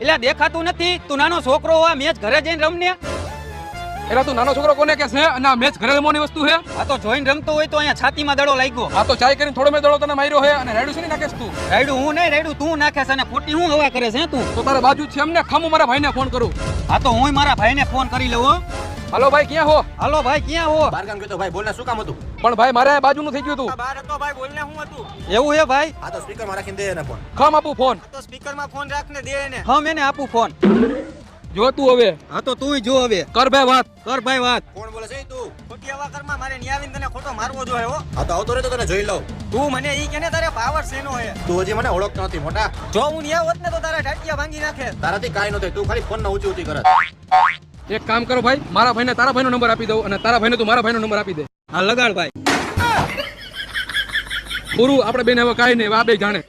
એટલે દેખાતું નથી તું નાનો છોકરો હોય મેચ ઘરે જઈને રમને. એલા તું નાનો છોકરો કોને કે છે અને આ મેચ ઘરે રમવાની વસ્તુ છે? આ તો જોઈને રમતો હોય તો અહીંયા છાતીમાં દડો લાગ્યો. આ તો ચાય કરીને થોડો મેં દડો તને માર્યો છે અને રાયડું છે ને નાખેસ તું. રાયડું હું નહીં, રાયડું તું નાખે છે અને ખોટી હું હવા કરે છે તું. તો તારે બાજુ જ છે એમને ખામું મારા ભાઈને ફોન કરું. આ તો હું મારા ભાઈને ફોન કરી લઉં હો. હાલો ભાઈ ક્યાં હો? હાલો ભાઈ ક્યાં હો? બાર ગામ ગયો તો ભાઈ બોલને શું કામ હતું? પણ ભાઈ મારે બાજુનું થઈ ગયું હતું. બહાર હતો ભાઈ, બોલને હું હતું. એવું હે ભાઈ? આ તો સ્પીકર માં રાખીને દે એને ફોન. ખામ આપું ફોન. તો સ્પીકરમાં ફોન રાખને દે એને. હા મેને આપું ફોન. જો તું હવે હા તો તુંય જો હવે. કર ભાઈ વાત. કર ભાઈ વાત. કોણ બોલે છે તું? ખોટી હવા કરમાં મારે ન્યા આવીને તને ખોટો મારવો જોઈએ હો. આ તો આવતો રહે તો તને જોઈ લઉં. તું મને ઈ કેને તારે પાવર શેનો હે? તું હજી મને ઓળખતો નથી મોટા. જો હું ન્યા હોત ને તો તારા ઢાટિયા ભાંગી નાખે. તારાથી કાઈ ન થાય, તું ખાલી ફોન ના ઊંચી ઊંચી કરે. એક કામ કરો ભાઈ, મારા ભાઈને તારા ભાઈનો નંબર આપી દઉં અને તારા ભાઈને તું મારા ભાઈનો નંબર આપી દે. હા લગાડ ભાઈ. પૂરું આપણે બેન હવે કાંઈ નહીં, આ બે જાણે.